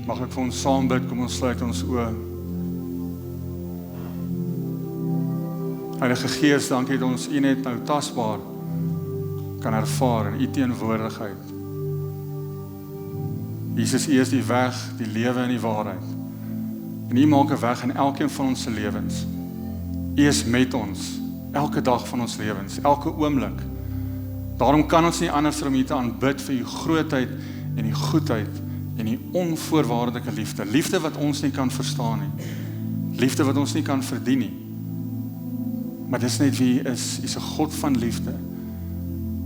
Mag ek vir ons saam bid, kom ons sluit ons oë. Heilige Gees, dankie dat ons U net nou tasbaar kan ervaar in U teenwoordigheid. Jesus, U is die weg, die lewe en die waarheid. En U maak 'n weg in elkeen van ons se lewens. U is met ons, elke dag van ons lewens, elke oomblik. Daarom kan ons nie anders om U te aanbid vir U grootheid en U goedheid en U onvoorwaardelike liefde. Liefde wat ons nie kan verstaan nie. Liefde wat ons nie kan verdien nie. Maar dis net wie U is. U is 'n God van liefde.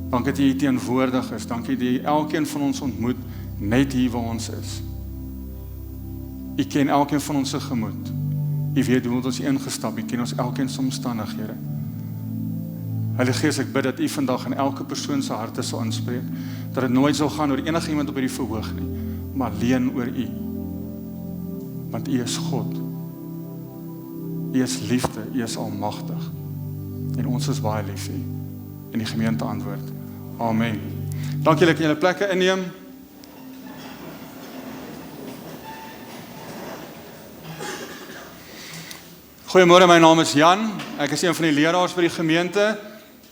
Dankie dat U teenwoordig is. Dankie dat U elkeen van ons ontmoet net hier waar ons is. U ken elkeen van ons se gemoed. U weet hoe ons ingestap. U ken ons elkeen se omstandighede. Heilige Gees, ek bid dat U vandag in elke persoon se harte sal inspreek. Dat dit nooit sal gaan oor enige iemand op hierdie verhoog nie, maar alleen oor U. Want U is God. U is liefde. U is almagtig. En ons is baie lief vir U. En die gemeente antwoord. Amen. Dankie julle kan julle plekke inneem. Goeiemôre, my naam is Jan. Ek is een van die leraars by die gemeente.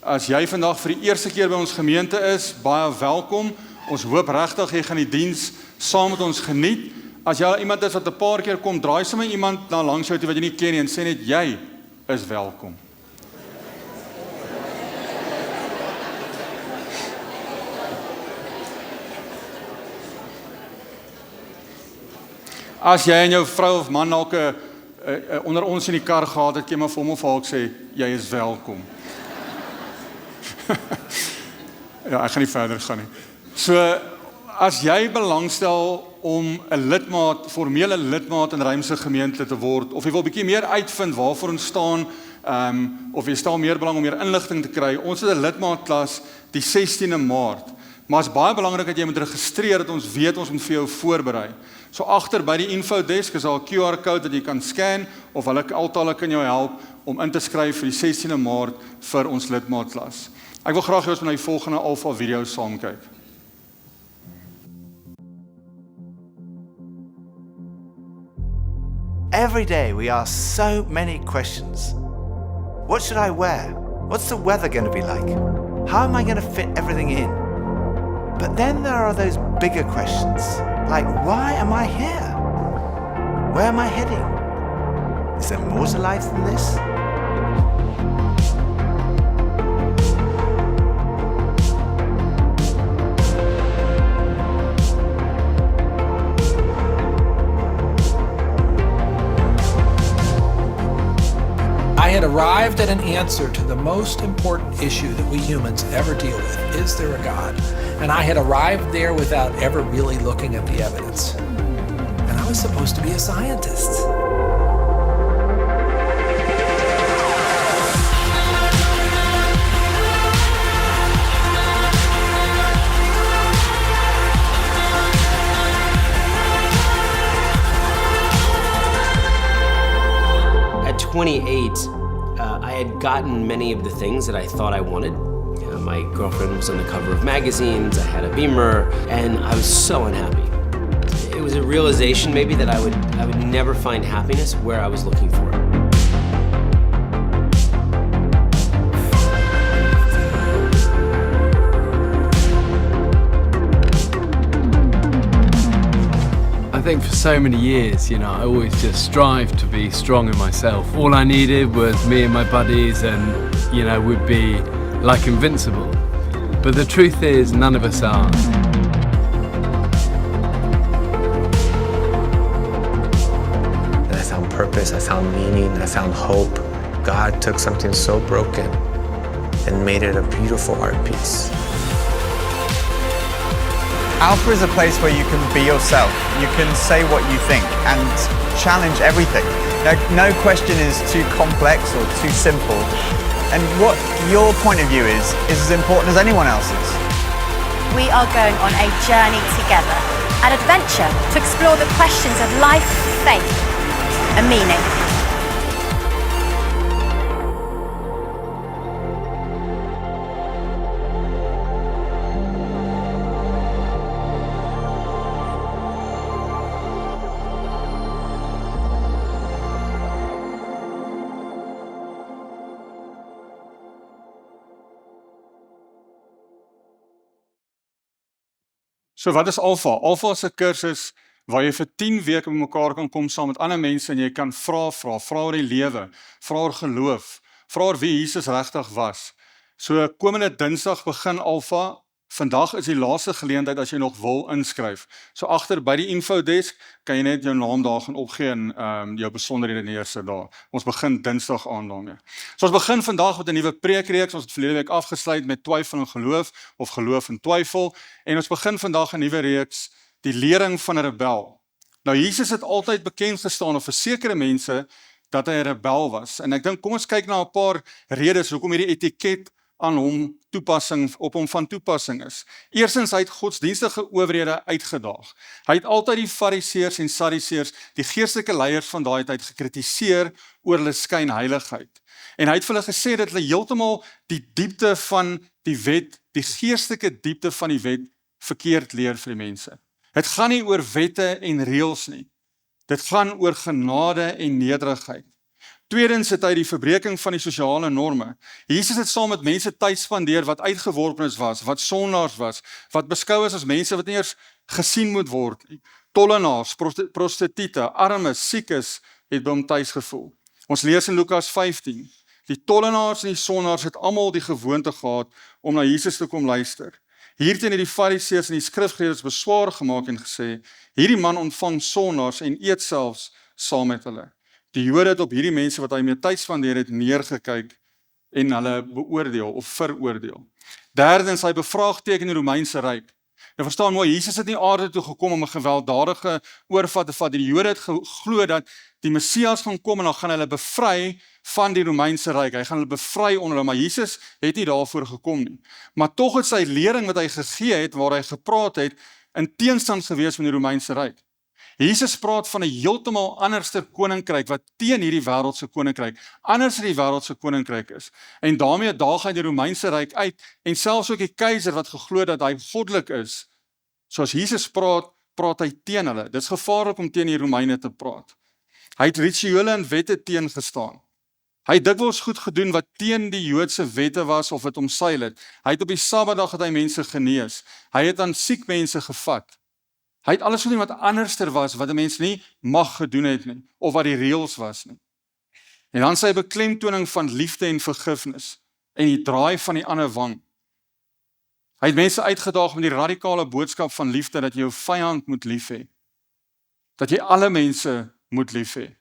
As jy vandag vir die eerste keer by ons gemeente is, baie welkom. Ons hoop regtig jy gaan die diens saam met ons geniet. As jy iemand is wat 'n paar keer kom, draai sommer iemand na langs jou toe wat jy nie ken nie en sê net jy is welkom. As jy en jou vrou of man dalk onder ons in die kar gehad het, kan jy maar vir hom of haar sê, jy is welkom. Ja, ek gaan nie verder gaan nie. So, as jy belangstel om 'n lidmaat, formele lidmaat in Ruimse gemeente te word, of jy wil bietjie meer uitvind waarvoor ons staan, of jy stel meer belang om meer inligting te kry, ons het 'n lidmaatklas die 16de Maart. Maar het is baie belangrik dat jy moet registreer, dat ons weet ons moet vir jou voorberei. So agter by die infodesk is daar 'n QR-code dat jy kan scan, of hulle kan jou help om in te skryf vir die 16de Maart vir ons lidmaatklas. Ek wil graag hê ons moet na die volgende alfa video saam kyk. Every day we ask so many questions. What should I wear? What's the weather going to be like? How am I going to fit everything in? But then there are those bigger questions, like why am I here? Where am I heading? Is there more to life than this? I had arrived at an answer to the most important issue that we humans ever deal with. Is there a God? And I had arrived there without ever really looking at the evidence. And I was supposed to be a scientist. At 28, I had gotten many of the things that I thought I wanted. My girlfriend was on the cover of magazines, I had a Beamer, and I was so unhappy. It was a realization maybe that I would never find happiness where I was looking for it. I think for so many years, I always just strived to be strong in myself. All I needed was me and my buddies and, we'd be like invincible. But the truth is, none of us are. I found purpose, I found meaning, I found hope. God took something so broken and made it a beautiful art piece. Alpha is a place where you can be yourself. You can say what you think and challenge everything. No question is too complex or too simple. And what your point of view is as important as anyone else's. We are going on a journey together, an adventure to explore the questions of life, faith, and meaning. So wat is Alpha? Alpha is 'n kursus waar jy vir 10 weke bymekaar kan kom saam met ander mense en jy kan vra oor die lewe, vra oor geloof, vra oor wie Jesus regtig was. So komende Dinsdag begin Alpha. Vandag is die laaste geleentheid as jy nog wil inskryf. So agter by die infodesk kan jy net jou naam daar gaan opgee en jou besonderhede neersit daar. Ons begin Dinsdag aan daarmee. So ons begin vandag met 'n nuwe preekreeks. Ons het verlede week afgesluit met twyfel en geloof of geloof en twyfel en ons begin vandag 'n nuwe reeks, die lering van 'n rebel. Nou Jesus het altyd bekend gestaan of vir sekere mense dat hy 'n rebel was. En ek dink kom ons kyk na 'n paar redes hoekom hierdie etiket aan hom op hom van toepassing is. Eerstens, hy het godsdienstige owerhede uitgedaag. Hy het altyd die Fariseërs en Sadduseërs, die geestelike leiers van daai tyd gekritiseer oor hulle skynheiligheid. En hy het vir hulle gesê dat hulle heeltemal die diepte van die wet, die geestelike diepte van die wet verkeerd leer vir die mense. Dit gaan nie oor wette en reëls nie. Dit gaan oor genade en nederigheid. Tweedens het hy die verbreeking van die sosiale norme. Jesus het saam met mense tyd spandeer wat uitgeworpenes was, wat sondaars was, wat beskou is as mense wat nie eers gesien moet word. Tollenaars, prostituie, armes, siekes het by hom tuis gevoel. Ons lees in Lukas 15. Die tollenaars en die sondaars het almal die gewoonte gehad om na Jesus te kom luister. Hierteen het die Fariseërs en die skrifgeleerdes beswaar gemaak en gesê, hierdie man ontvang sondaars en eet selfs saam met hulle. Die Jode het op hierdie mense wat hy mee tyd spandeer het neergekyk en hulle beoordeel of veroordeel. Derdens, hy bevraagteken die Romeinse ryk. Nou verstaan mooi, Jesus het nie aarde toe gekom om 'n gewelddadige oorvat te vat. Die Jode het geglo dat die Messias gaan kom en dan gaan hulle bevry van die Romeinse ryk. Hy gaan hulle bevry onder hulle, maar Jesus het nie daarvoor gekom nie. Maar tog het sy lering wat hy gegee het, waar hy gepraat het, in teenstand gewees met die Romeinse ryk. Jesus praat van 'n heeltemal anderste koninkryk wat teen hierdie wêreldse koninkryk, anders as die wêreldse koninkryk is. En daarmee daag hy die Romeinse ryk uit en selfs ook die keiser wat geglo dat hy goddelik is. Soos Jesus praat hy teen hulle. Dit is gevaarlik om teen die Romeine te praat. Hy het rituele en wette teengestaan. Hy het dikwels goed gedoen wat teen die Joodse wette was of het omseil het. Hy het op die Sabbatdag het hy mense genees. Hy het aan siek mense gevat. Hy het alles gedoen wat anderster was, wat 'n mens nie mag gedoen het nie, of wat die reëls was nie. En dan sy beklemtoning van liefde en vergifnis, en die draai van die ander wang. Hy het mense uitgedaag met die radikale boodskap van liefde, dat jy jou vyand moet lief hê. Dat jy alle mense moet lief hê.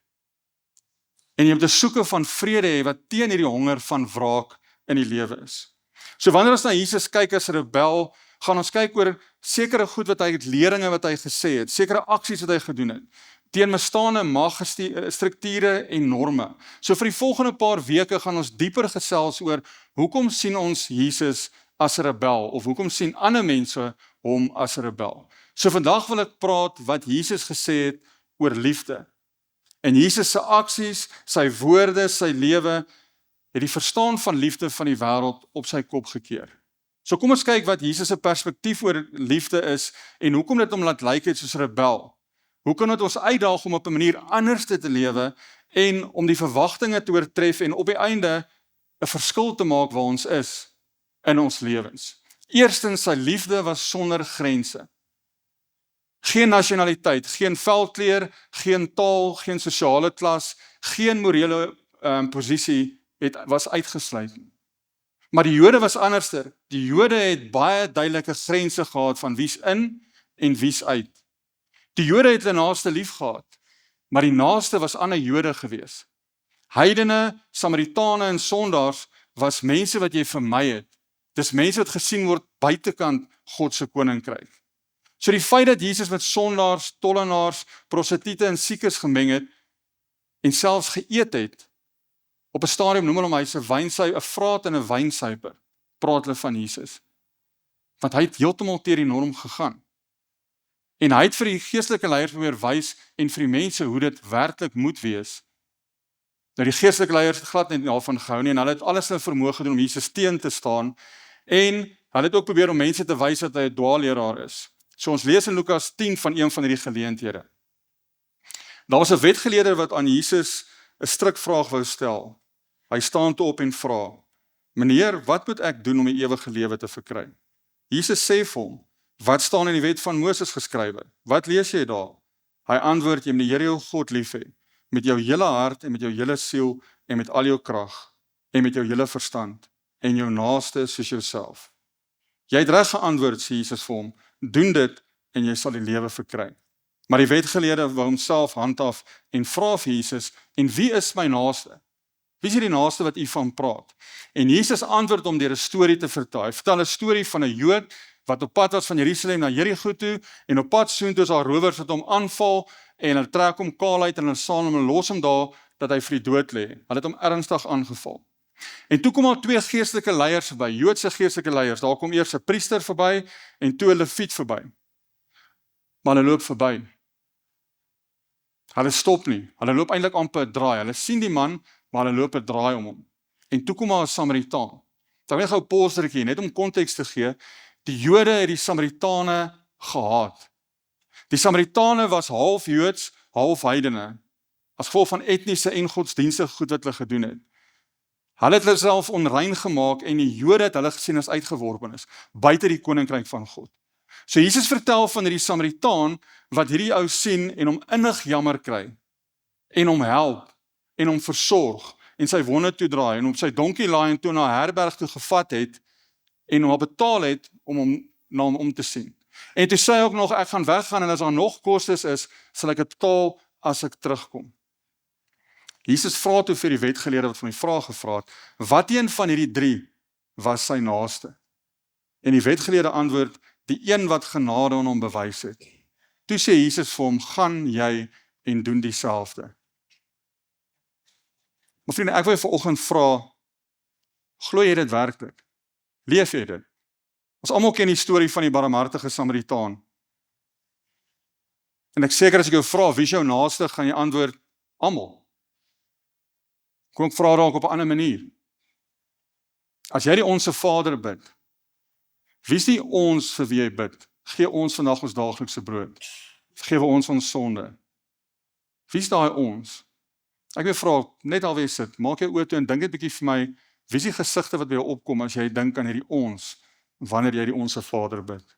En jy moet 'n soeke van vrede hê, wat teen hierdie honger van wraak in die lewe is. So wanneer ons na Jesus kyk as 'n rebel, gaan ons kyk oor sekere goed wat hy het, leringe wat hy gesê het, sekere aksies wat hy gedoen het, teen bestaande strukture en norme. So vir die volgende paar weke gaan ons dieper gesels oor hoekom sien ons Jesus as 'n rebel, of hoekom sien ander mense hom as 'n rebel. So vandag wil ek praat wat Jesus gesê het oor liefde. En Jesus se aksies, sy woorde, sy lewe, het die verstaan van liefde van die wêreld op sy kop gekeer. So kom ons kyk wat Jesus se perspektief oor liefde is en hoekom dit hom laat lyk het soos 'n rebel. Hoe kan dit ons uitdaag om op 'n manier anders te lewe en om die verwagtinge te oortref en op die einde 'n verskil te maak waar ons is in ons lewens. Eerstens, sy liefde was sonder grense. Geen nasionaliteit, geen velkleur, geen taal, geen sosiale klas, geen morele posisie was uitgesluit. Maar die Jode was anderster. Die Jode het baie duidelike grense gehad van wie's in en wie's uit. Die Jode het hulle naaste lief gehad, maar die naaste was ander Jode gewees. Heidene, Samaritane en sondaars was mense wat jy vermy het. Dis mense wat gesien word buitekant God se koninkryk. So die feit dat Jesus met sondaars, tollenaars, prostituie en siekes gemeng het en selfs geëet het, op 'n stadium noem hulle hom hy's 'n vraat en 'n wynsuiper, praat hulle van Jesus. Want hy het heeltemal teer die norm gegaan. En hy het vir die geestelike leiers probeer wys en vir die mense hoe dit werklik moet wees. Nou die geestelike leiers het glad net daarvan gehou nie en hulle het alles hulle vermoë gedoen om Jesus teen te staan en hulle het ook probeer om mense te wys dat hy 'n dwaalleraar is. So ons lees in Lukas 10 van een van hierdie geleenthede. Daar was 'n wetgeleerde wat aan Jesus 'n strikvraag wou stel. Hy staan toe op en vra: "Meneer, wat moet ek doen om die ewige lewe te verkry?" Jesus sê vir hom: Wat staan in die wet van Moses geskrywe? Wat lees jy daar? Hy antwoord, jy moet die Here jou God lief hê, met jou hele hart en met jou hele siel en met al jou krag en met jou hele verstand en jou naaste soos jouself. Jy het reg geantwoord, sê Jesus vir hom, doen dit en jy sal die lewe verkry. Maar die wetgeleerde wou homself handhaaf en vra vir Jesus, en wie is my naaste? Wie is die naaste wat u van praat? En Jesus antwoord om deur 'n storie te vertel. Hy vertel 'n storie van 'n Jood wat op pad was van Jerusalem na Jerigo toe, en op pad soontoe is daar rowers wat hom aanval, en hulle trek hom kaal uit en hulle saam hom en los hom daar, dat hy vir die dood lê. Hulle het hom ernstig aangeval. En toe kom al 2 geestelike leiers verby, Joodse geestelike leiers. Daar kom eers 'n priester verby en toe 'n leviet verby. Maar hulle loop verby. Hulle stop nie. Hulle loop eintlik amper 'n draai. Hulle sien die man, maar hulle loop 'n draai om hom. En toe kom daar 'n Samaritaan. Ek wil gou 'n polstertjie, net om konteks te gee. Die Jode het die Samaritane gehaat. Die Samaritane was half Joods, half heidene, as gevolg van etniese en godsdienstige goed wat hulle gedoen het. Hulle het hulle self onrein gemaak en die Jode het hulle gesien as uitgeworpenes, buite die koninkryk van God. So Jesus vertel van hierdie Samaritaan wat hierdie ou sien en hom innig jammer kry, en hom help, en hom versorg, en sy wonde toedraai, en op sy donkie laai en toe na 'n herberg toe gevat het, en hom betaal het om hom na hom om te sien. En toe sê hy ook nog, ek gaan weggaan, en as daar nog kostes is, sal ek dit betaal as ek terugkom. Jesus vra toe vir die wetgeleerde wat van die vraag gevra het, wat een van hierdie 3 was sy naaste? En die wetgeleerde antwoord, die een wat genade aan hom bewys het. Toe sê Jesus vir hom, gaan jy en doen dieselfde. Maar vriende, ek wil jou vanoggend vra, glo jy dit werklik? Leef jy dit? Ons almal ken die storie van die barmhartige Samaritaan. En ek seker as ek jou vra, wie is jou naaste, gaan jy antwoord, almal. Kom ek vra dalk op 'n ander manier. As jy die Onse Vader bid, wie is die ons vir wie jy bid? Gee ons vandag ons daaglikse brood. Vergewe ons sonde. Wie is daai ons? Ek wil vra, net alweer sit, maak jou oë toe en dink net 'n bietjie vir my, wie is die gesigte wat by jou opkom as jy dink aan hierdie ons, wanneer jy die Onse Vader bid?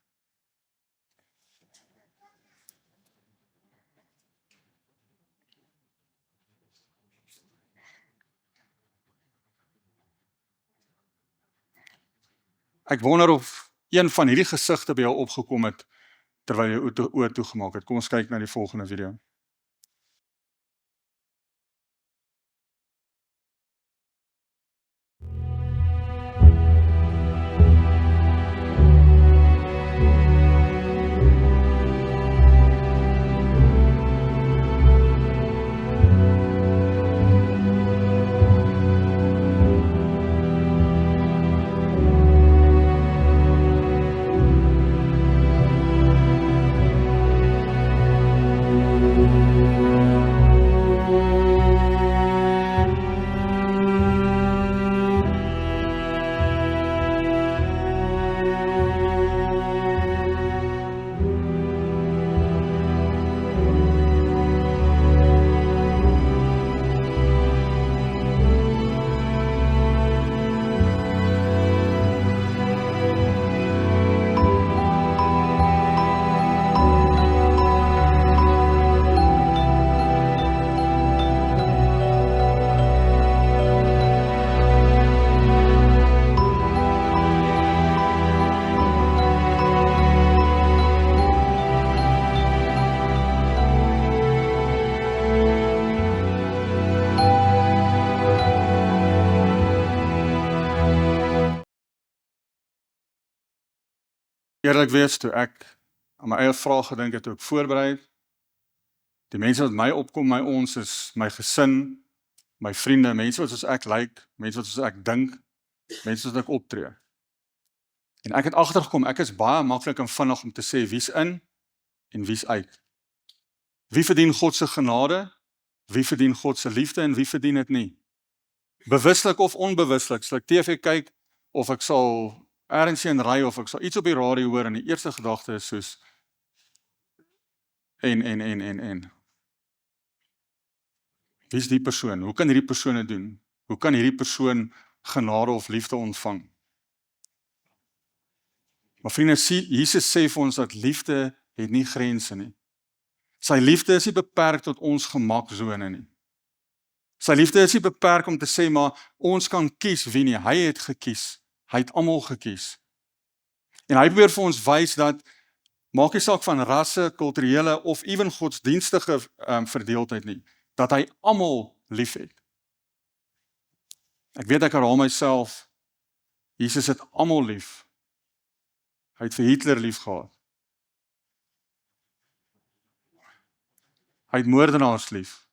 Ek wonder of een van hierdie gesigte by jou opgekom het, terwyl jy oë toegemaak het. Kom ons kyk na die volgende video. Eerlik wees, toe ek aan my eie vraag gedink het, toe ek voorberei het, die mense wat my opkom, my ons is my gesin, my vriende, mense wat soos ek lyk, mense wat soos ek dink, mense wat ek optree. En ek het agtergekom, ek is baie maklik en vinnig om te sê wie's in en wie's uit. Wie verdien God se genade? Wie verdien God se liefde en wie verdien dit nie? Bewuslik of onbewuslik, sal ek TV kyk of ek sal ergens in ry of ek sal iets op die radio hoor en die eerste gedagte is soos en. Wie is die persoon? Hoe kan hierdie persoon dit doen? Hoe kan hierdie persoon genade of liefde ontvang? Maar vriende, Jesus sê vir ons dat liefde het nie grense nie. Sy liefde is nie beperk tot ons gemaksone nie. Sy liefde is nie beperk om te sê, maar ons kan kies wie nie. Hy het gekies. Hy het almal gekies. En hy probeer vir ons wys dat, maak nie saak van rasse, kulturele of ewen godsdienstige verdeeldheid nie, dat hy almal lief het. Ek weet ek herhaal myself, Jesus het almal lief. Hy het vir Hitler lief gehad. Hy het moordenaars lief.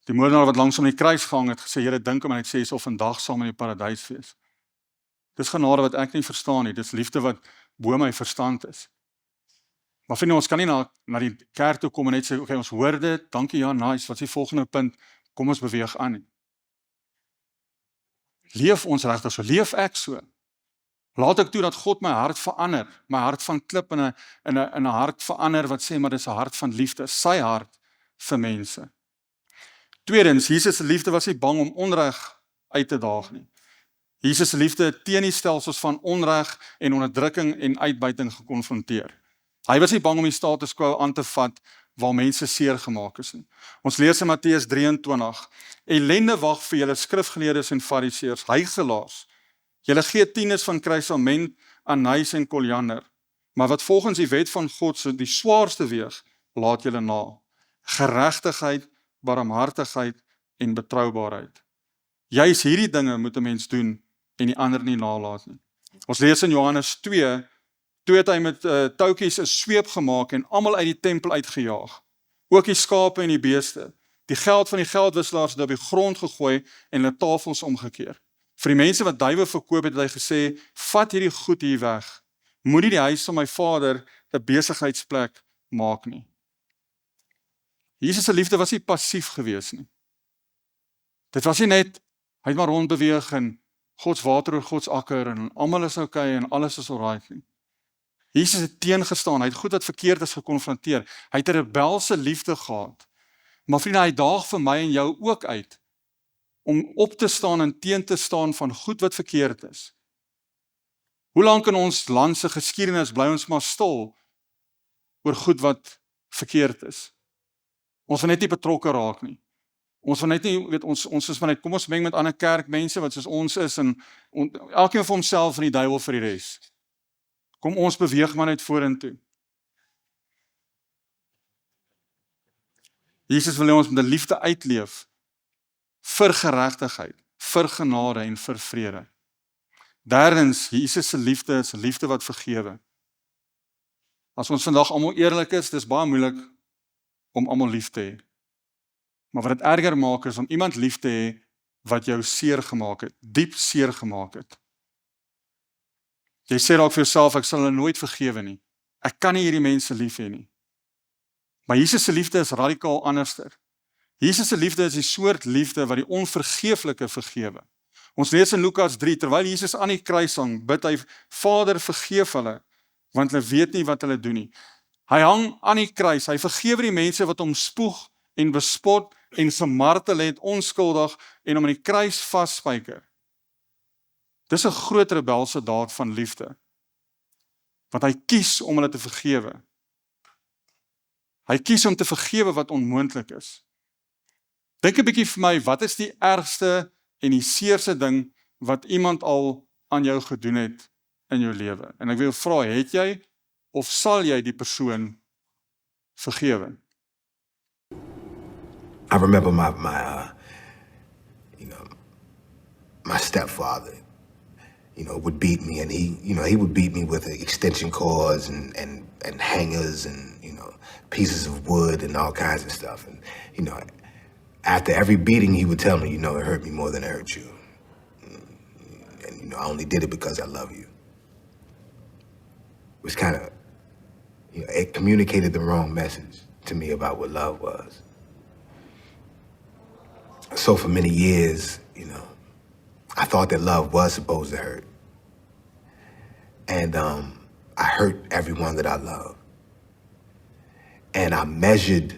Die moordenaar wat langs om die kruis gehang het, gesê, Here, dink om en hy sê, sal vandag saam in die paradys wees. Dis genade wat ek nie verstaan nie, dis liefde wat bo my verstand is. Maar vriende, ons kan nie na die kerk toe kom en net sê, okay, ons hoor dit, dankie, ja, nice, wat is die volgende punt, kom ons beweeg aan nie. Leef ons regtig so, leef ek so. Laat ek toe dat God my hart verander, my hart van klip in 'n hart verander wat sê, maar dis 'n hart van liefde, sy hart vir mense. Tweedens, Jesus se liefde was nie bang om onreg uit te daag nie. Jesus se liefde het teen die stelsels van onreg en onderdrukking en uitbuiting gekonfronteer. Hy was nie bang om die status quo aan te vat waar mense seer gemaak is nie. Ons lees in Matteus 23, ellende wag vir julle skrifgeleerdes en fariseërs, hygelaars. Julle gee tiendes van kruiselment, anys en koljander, maar wat volgens die wet van God so die swaarste weeg, laat julle na. Geregtigheid, barmhartigheid en betroubaarheid. Juis hierdie dinge moet 'n mens doen en die ander nie nalaat nie. Ons lees in Johannes 2, toe het hy met touwtjies 'n sweep gemaak en almal uit die tempel uitgejaag. Ook die skape en die beeste. Die geld van die geldwisselaars het op die grond gegooi en hulle tafels omgekeer. Vir die mense wat duiwe verkoop het hy gesê, vat hierdie goed hier weg. Moenie die huis van my Vader 'n besigheidsplek maak nie. Jesus se liefde was nie passief gewees nie. Dit was nie net, hy het maar rondbeweeg en Gods water oor Gods akker en almal is okay en alles is alright nie. Jesus het teengestaan, hy het goed wat verkeerd is gekonfronteer. Hy het 'n rebelse liefde gehad. Maar vriende, hy daag vir my en jou ook uit om op te staan en teen te staan van goed wat verkeerd is. Hoe lank in ons land se geskiedenis bly ons maar stil oor goed wat verkeerd is? Ons wil net nie betrokke raak nie. Ons wil net nie, weet ons is maar net, kom ons meng met ander kerkmense wat soos ons is en elkeen vir homself en die duiwel vir die res. Kom ons beweeg maar net vorentoe. Jesus wil hê ons met 'n liefde uitleef vir geregtigheid, vir genade en vir vrede. Derdens, Jesus se liefde is 'n liefde wat vergewe. As ons vandag almal eerlik is, dis baie moeilik om almal lief te hê. Maar wat dit erger maak is om iemand lief te hê wat jou seer gemaak het, diep seer gemaak het. Jy sê dalk vir jouself, ek sal hulle nooit vergewe nie. Ek kan nie hierdie mense lief hê nie. Maar Jesus se liefde is radikaal anderster. Jesus se liefde is die soort liefde wat die onvergeeflike vergewe. Ons lees in Lukas 3, terwyl Jesus aan die kruis hang, bid hy, Vader, vergeef hulle, want hulle weet nie wat hulle doen nie. Hy hang aan die kruis, hy vergewe die mense wat hom spoeg en bespot en gemartel het, onskuldig en om aan die kruis vasspyker. Dis 'n groot rebelse daad van liefde, want hy kies om hulle te vergewe. Hy kies om te vergewe wat onmoontlik is. Dink 'n bietjie vir my, wat is die ergste en die seerste ding wat iemand al aan jou gedoen het in jou lewe? En ek wil vra, het jy of sal jy die persoon vergewe? I remember my stepfather, would beat me, and he would beat me with extension cords and hangers and, pieces of wood and all kinds of stuff. And, after every beating, he would tell me, it hurt me more than it hurt you. And, I only did it because I love you. It was kind of, it communicated the wrong message to me about what love was. So for many years, I thought that love was supposed to hurt. And I hurt everyone that I love. And I measured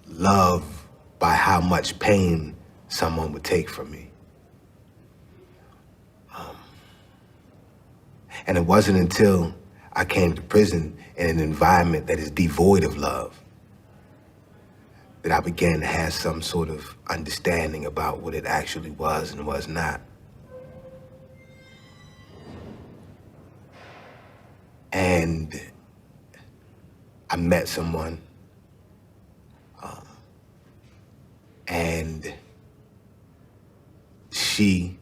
love by how much pain someone would take from me. And it wasn't until I came to prison in an environment that is devoid of love that I began to have some sort of understanding about what it actually was and was not. And I met someone, and she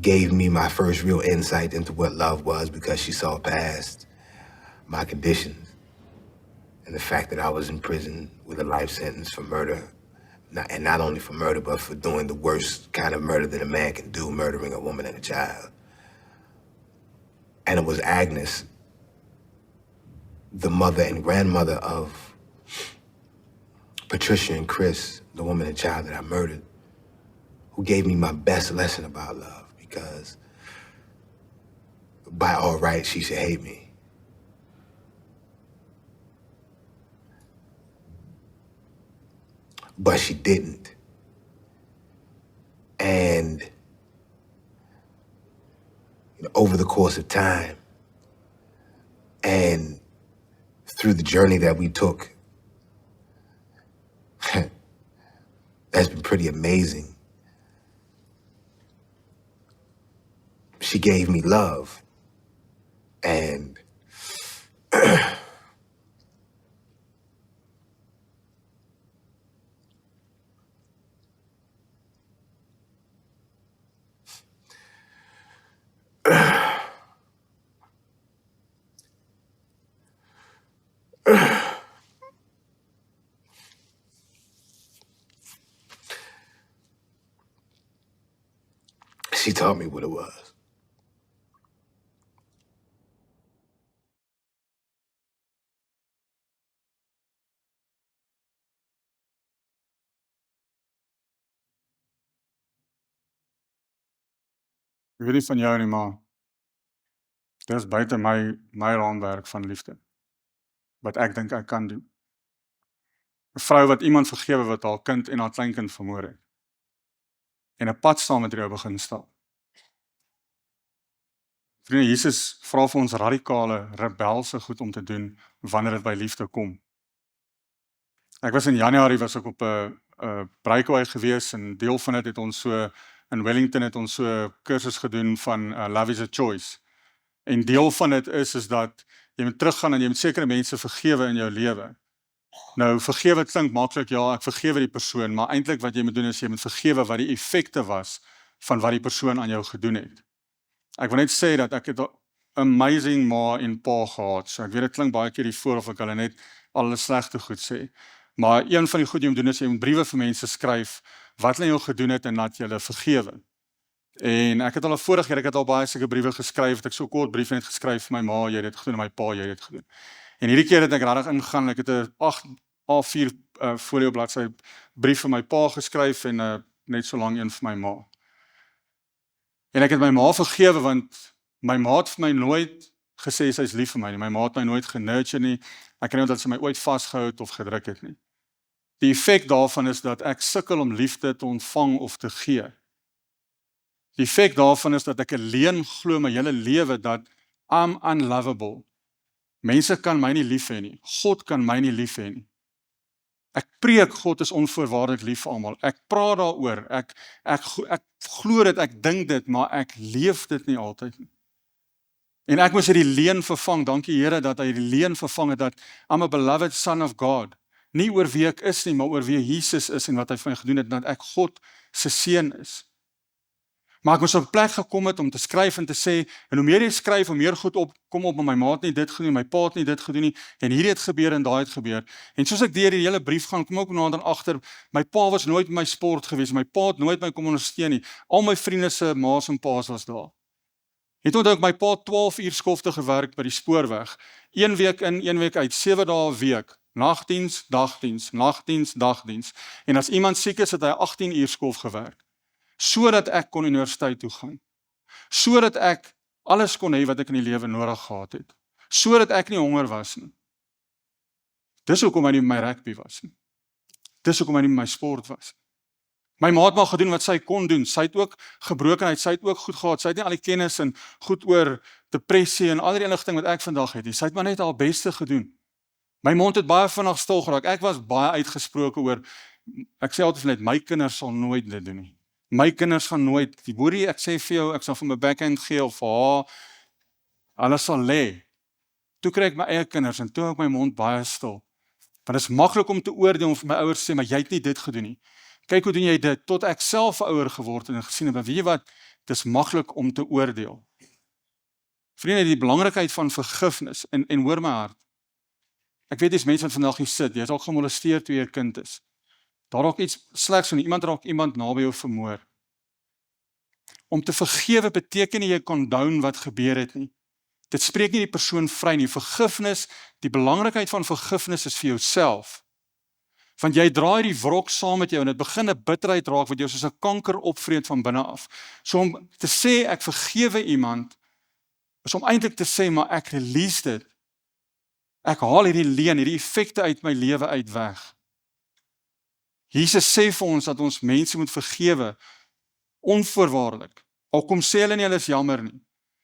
gave me my first real insight into what love was, because she saw past my conditions and the fact that I was in prison with a life sentence for murder, and not only for murder, but for doing the worst kind of murder that a man can do, murdering a woman and a child. And it was Agnes, the mother and grandmother of Patricia and Chris, the woman and child that I murdered, who gave me my best lesson about love, because by all rights, she should hate me. But she didn't. And over the course of time and through the journey that we took, that's been pretty amazing. She gave me love, and she taught me what it was. Ek weet nie van jou nie, maar dis buite my raamwerk van liefde. Wat ek dink ek kan doen. 'n Vrou wat iemand vergewe wat haar kind en haar kleinkind vermoor het. En 'n pad saam met jou begin stap. Vriende, Jesus vra vir ons radikale, rebelse goed om te doen wanneer dit by liefde kom. Ek was in Januarie was ek op 'n breakaway gewees, en deel van dit het ons so in Wellington het ons so 'n kursus gedoen van Love is a Choice. En deel van dit is dat jy moet teruggaan en jy moet sekere mense vergewe in jou lewe. Nou, vergewe klink maklik, ja, ek vergewe die persoon, maar eintlik wat jy moet doen is jy moet vergewe wat die effekte was van wat die persoon aan jou gedoen het. Ek wil net sê dat ek het 'n amazing ma en pa gehad, so ek weet dit klink baie keer hiervoor of ek hulle net al hulle slegte goed sê. Maar een van die goed jy moet doen is jy moet briewe vir mense skryf wat hulle jou gedoen het en laat jy hulle vergewe. En ek het al vorige keer, ek het al baie sulke briewe geskryf, het ek so kort brief net geskryf vir my ma, jy het dit gedoen, en my pa, jy het dit gedoen. En hierdie keer het ek regtig ingaan, ek het 'n 8 A4 folio bladsy brief vir my pa geskryf en net so lank een vir my ma. En ek het my ma vergewe, want my ma het vir my nooit gesê sy is lief vir my nie. My ma het my nooit genurture nie. Ek kan nie onthou dat sy my ooit vasgehou het of gedruk het nie. Die effek daarvan is dat ek sukkel om liefde te ontvang of te gee. Die effek daarvan is dat ek 'n leuen glo my hele lewe dat I'm unlovable. Mense kan my nie lief hê nie. God kan my nie lief hê nie. Ek preek God is onvoorwaardelik lief vir almal. Ek praat daaroor. Ek glo dit, ek dink dit, maar ek leef dit nie altyd nie. En ek moes hierdie leuen vervang. Dankie Here dat hy die leuen vervang het dat I'm a beloved son of God. Nie oor wie ek is nie, maar oor wie Jesus is en wat hy vir my gedoen het, dat ek God se seun is. Maar ek moes op 'n plek gekom het om te skryf en te sê, en hoe meer jy skryf, hoe meer goed kom op, my ma het nie dit gedoen, my pa het nie dit gedoen nie, en hierdie het gebeur en daai het gebeur. En soos ek deur die hele brief gaan, kom ek nou dan agter, my pa was nooit my sport gewees, my pa het nooit my kom ondersteun nie. Al my vriende se ma's en pa's was daar. Het onthou ek my pa 12 uur skofte gewerk by die spoorweg. 1 week in, 1 week uit, 7 dae 'n week. Nagdiens, dagdiens, nagdiens, dagdiens. En as iemand siek is, het hy 18 uur skof gewerk. Sodat ek kon universiteit toe gaan. Sodat ek alles kon hê wat ek in die lewe nodig gehad het. Sodat ek nie honger was nie. Dis hoekom hy nie my rugby was nie. Dis hoekom hy nie my sport was. My ma het maar gedoen wat sy kon doen. Sy het ook gebrokenheid, sy het ook goed gehad. Sy het nie al die kennis en goed oor depressie en al die inligting wat ek vandag het nie. Sy het maar net haar beste gedoen. My mond het baie vinnig stil geraak. Ek was baie uitgesproke oor, ek sê altyd net, my kinders sal nooit dit doen nie. My kinders gaan nooit, die boerie, ek sê vir jou, ek sal vir my backhand gee of vir haar, hulle sal lê. Toe kry ek my eie kinders en toe hou ek my mond baie stil. Want dit is maklik om te oordeel en vir my ouers sê, maar jy het nie dit gedoen nie. Kyk hoe doen jy dit, tot ek self 'n ouer geword en gesien het, maar weet jy wat, dit is maklik om te oordeel. Vriende, die belangrikheid van vergifnis, en hoor my hart, ek weet dis mense wat vandag hier sit, jy is al gemolesteer toe jy 'n kind is. Daar raak iets slegs van iemand raak iemand naby jou vermoor. Om te vergewe beteken nie jy condone wat gebeur het nie. Dit spreek nie die persoon vry nie. Vergifnis, die belangrikheid van vergifnis is vir jouself. Want jy draai die wrok saam met jou en dit begin 'n bitterheid raak wat jou soos 'n kanker opvreet van binne af. So om te sê ek vergewe iemand, is om eintlik te sê maar ek release dit. Ek haal hierdie leen, hierdie effekte uit my lewe uit weg. Jesus sê vir ons dat ons mense moet vergewe, onvoorwaardelik. Al kom sê hulle nie, hulle is jammer nie.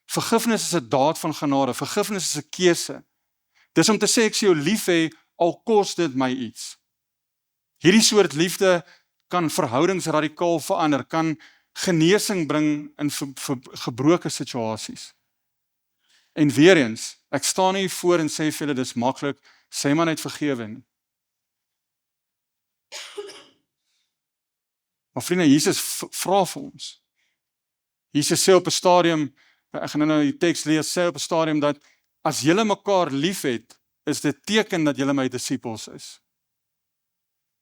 Vergifnis is 'n daad van genade, vergifnis is 'n keuse. Dis om te sê ek sê jou lief hê, al kos dit my iets. Hierdie soort liefde kan verhoudings radikaal verander, kan genesing bring in gebroke situasies. En weer eens, ek staan hier voor en sê vir julle, dis maklik, sê maar net vergewe nie. Maar vriende, Jesus vra vir ons. Jesus sê op 'n stadium, ek gaan nou die teks lees, sê op 'n stadium dat as julle mekaar lief het, is dit teken dat julle my disippels is.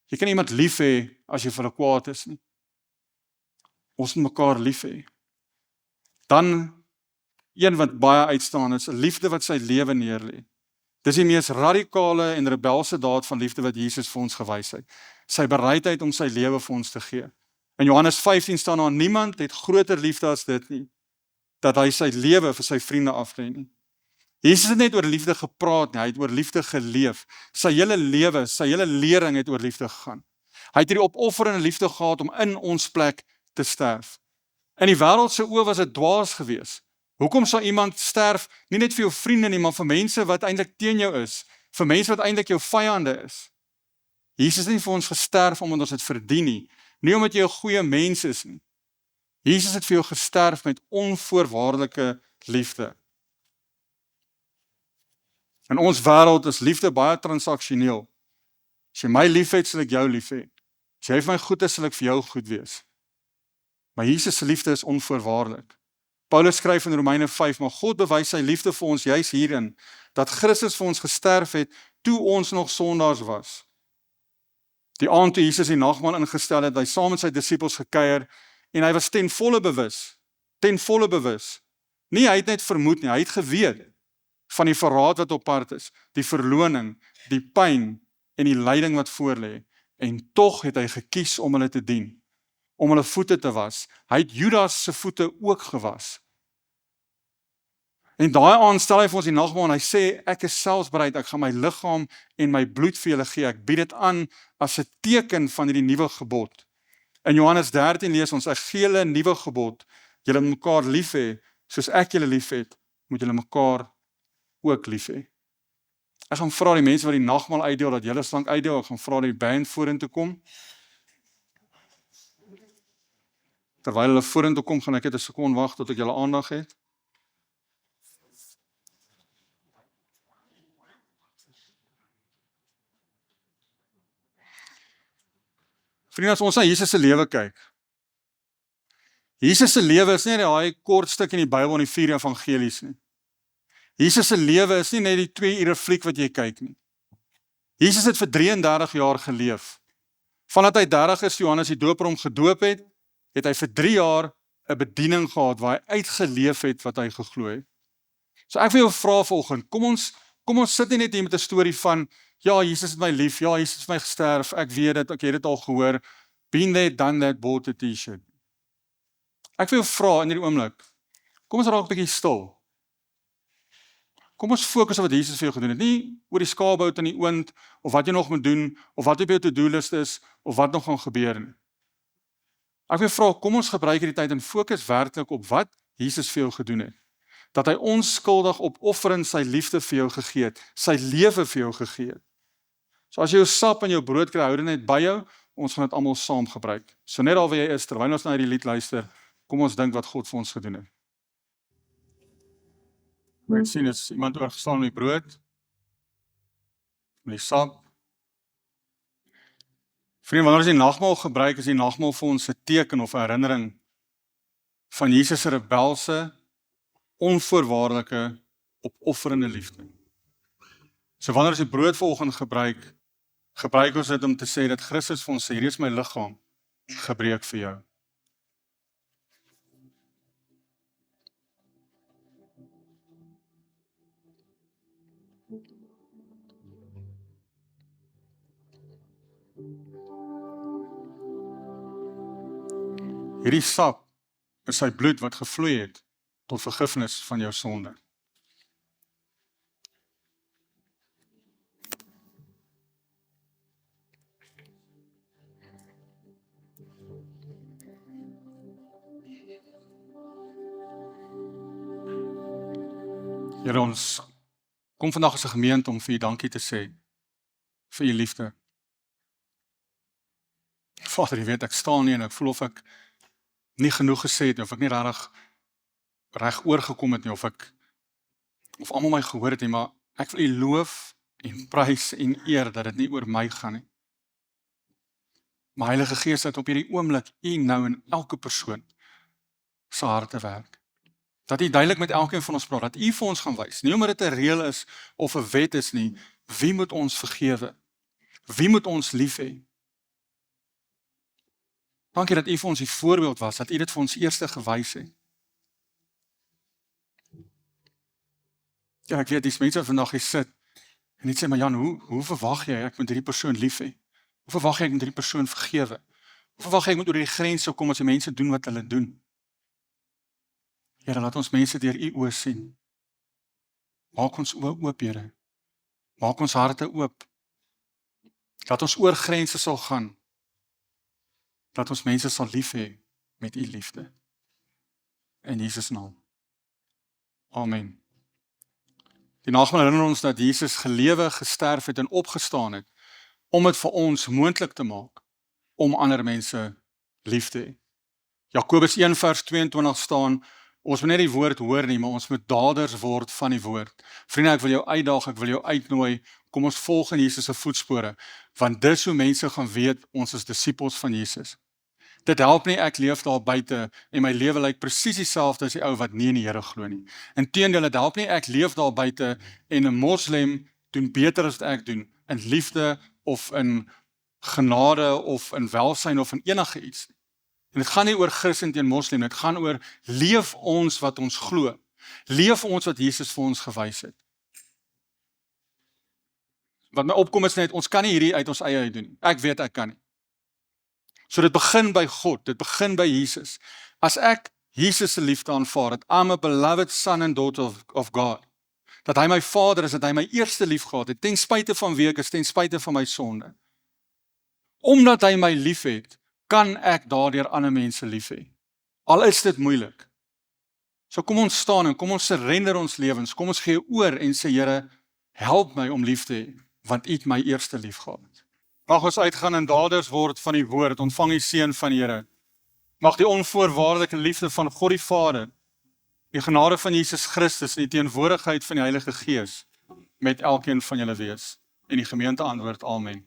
Jy kan iemand lief hê as jy vir hulle kwaad is nie. Ons moet mekaar lief hê. Dan een wat baie uitstaan is 'n liefde wat sy lewe neerlê. Dis die mees radikale en rebelse daad van liefde wat Jesus vir ons gewys het. Sy bereidheid om sy lewe vir ons te gee. In Johannes 15 staan daar, niemand het groter liefde as dit nie, dat hy sy lewe vir sy vriende aflê nie. Jesus het net oor liefde gepraat nie, hy het oor liefde geleef. Sy hele lewe, sy hele lering het oor liefde gegaan. Hy het hierdie opofferende liefde gehad om in ons plek te sterf. In die wêreld se oë was dit dwaas geweest. Hoekom sal iemand sterf, nie net vir jou vriende nie, maar vir mense wat eintlik teen jou is, vir mense wat eintlik jou vyande is. Jesus het nie vir ons gesterf omdat ons dit verdien nie, nie omdat jy 'n goeie mens is nie. Jesus het vir jou gesterf met onvoorwaardelike liefde. In ons wêreld is liefde baie transaksioneel. As jy my lief het, sal ek jou lief hê. As jy vir my goed is, sal ek vir jou goed wees. Maar Jesus se liefde is onvoorwaardelik. Paulus skryf in Romeine 5, maar God bewys sy liefde vir ons juis hierin, dat Christus vir ons gesterf het, toe ons nog sondaars was. Die aand toe Jesus die nagmaal ingestel het, hy saam met sy disippels gekuier, en hy was ten volle bewus. Nie hy het net vermoed nie, hy het geweet van die verraad wat op pad is, die verloning, die pyn en die lyding wat voorlê, en tog het hy gekies om hulle te dien, om hulle voete te was. Hy het Judas se voete ook gewas. En daai aand stel hy vir ons die nagmaal en hy sê, ek is selfs bereid, ek gaan my liggaam en my bloed vir julle gee, ek bied dit aan as 'n teken van hierdie nuwe gebod. In Johannes 13 lees ons, ek gee julle 'n nuwe gebod, julle moet mekaar lief hê, soos ek julle lief het, moet julle mekaar ook lief hê. Ek gaan vra die mense wat die nagmaal uitdeel, dat julle slank uitdeel, ek gaan vra die band vorentoe kom. Terwyl hulle vorentoe kom, gaan ek net 'n sekond wag tot ek julle aandag het. Vriende, as ons na Jesus se lewe kyk. Jesus se lewe is nie daai kort stuk in die Bybel en die 4 evangelies nie. Jesus se lewe is nie net die 2 ure fliek wat jy kyk nie. Jesus het vir 33 jaar geleef. Vandat hy 30 is, Johannes die Doper hom gedoop het, het hy vir 3 jaar 'n bediening gehad waar hy uitgeleef het wat hy geglo het. So ek wil jou vra vanoggend, kom ons sit nie net hier met 'n storie van, ja, Jesus het my lief, ja, Jesus het my gesterf, ek weet dit, ek het dit al gehoor, been there, done that, bought a t-shirt. Ek wil jou vra in hierdie oomblik, kom ons raak 'n bietjie stil. Kom ons fokus op wat Jesus vir jou gedoen het, nie oor die skaapbout in die oond, of wat jy nog moet doen, of wat op jou to-do list is, of wat nog gaan gebeur nie. Ek wil vra, kom ons gebruik hierdie tyd en fokus werklik op wat Jesus vir jou gedoen het. Dat hy onskuldig opofferend sy liefde vir jou gegee het, sy lewe vir jou gegee het. So as jy jou sap en jou brood kry, hou dit net by jou, ons gaan dit almal saam gebruik. So net al waar jy is, terwyl ons na hierdie lied luister, kom ons dink wat God vir ons gedoen het. Ek sien is iemand oorgestaan met die brood, met die sap. Vriende, wanneer ons die nagmaal gebruik, is die nagmaal vir ons 'n teken of 'n herinnering van Jesus se rebelse, onvoorwaardelike, opofferende liefde. So wanneer ons die brood vanoggend gebruik ons dit om te sê dat Christus vir ons sê, hierdie is my liggaam, gebreek vir jou. Hierdie sap is sy bloed wat gevloei het tot vergifnis van jou sonde. Here, ons kom vandag as 'n gemeente om vir u dankie te sê vir u liefde. Vader, jy weet, ek staan nie en ek voel of ek nie genoeg gesê het, of ek nie reg oorgekom het nie, of almal my gehoor het nie, maar ek wil u loof en prys en eer dat dit nie oor my gaan nie. Maar Heilige Gees, dat op hierdie oomblik u nou in elke persoon se harte werk. Dat u duidelik met elkeen van ons praat, dat u vir ons gaan wys, nie omdat dit 'n reël is of 'n wet is nie, wie moet ons vergewe? Wie moet ons lief hê? Dankie dat u vir ons die voorbeeld was, dat u dit vir ons eerste gewys het. Ja, ek weet, die mense vandag hier sit, en net sê, maar Jan, hoe verwag jy, ek moet hierdie persoon lief hê? Hoe verwag jy, ek moet hierdie persoon vergewe? Hoe verwag jy, ek moet oor die grense kom, as die mense doen wat hulle doen? Here, laat ons mense deur u oë sien. Maak ons oë oop, Here. Maak ons harte oop. Laat ons oor grense sal gaan. Dat ons mense sal lief hê met u liefde. In Jesus naam. Amen. Die nagmaal herinner ons dat Jesus gelewe, gesterf het en opgestaan het, om dit vir ons moontlik te maak, om ander mense lief te hê. Jakobus 1 vers 22 staan, ons moet net die woord hoor nie, maar ons moet daders word van die woord. Vriende, ek wil jou uitdaag, ek wil jou uitnooi, kom ons volg in Jesus se voetspore, want dis hoe mense gaan weet, ons is disippels van Jesus. Dit help nie, ek leef daar buite en my lewe lyk presies dieselfde as die ou wat nie in die Here glo nie. Inteendeel, dit help nie, ek leef daar buite en 'n moslim doen beter as wat ek doen, in liefde of in genade of in welsyn of in enige iets. En dit gaan nie oor Christen teen moslim, dit gaan oor leef ons wat ons glo. Leef ons wat Jesus vir ons gewys het. Wat my opkom is net, ons kan nie hierdie uit ons eie uit doen nie. Ek weet ek kan nie. So dit begin by God, dit begin by Jesus. As ek Jesus se liefde aanvaar, dat I'm a beloved son and daughter of God, dat hy my vader is, dat hy my eerste lief gehad het, ten spyte van wie ek is, ten spyte van my sonde. Omdat hy my lief het, kan ek daardeur ander mense lief hê. Al is dit moeilik. So kom ons staan en kom ons surrender ons lewens, kom ons gee oor en sê, Here, help my om lief te hê, want u het my eerste lief gehad. Mag ons uitgaan en daders word van die woord, ontvang die seën van die Here. Mag die onvoorwaardelike liefde van God die Vader, die genade van Jesus Christus en die teenwoordigheid van die Heilige Gees met elkeen van julle wees. En die gemeente antwoord, amen.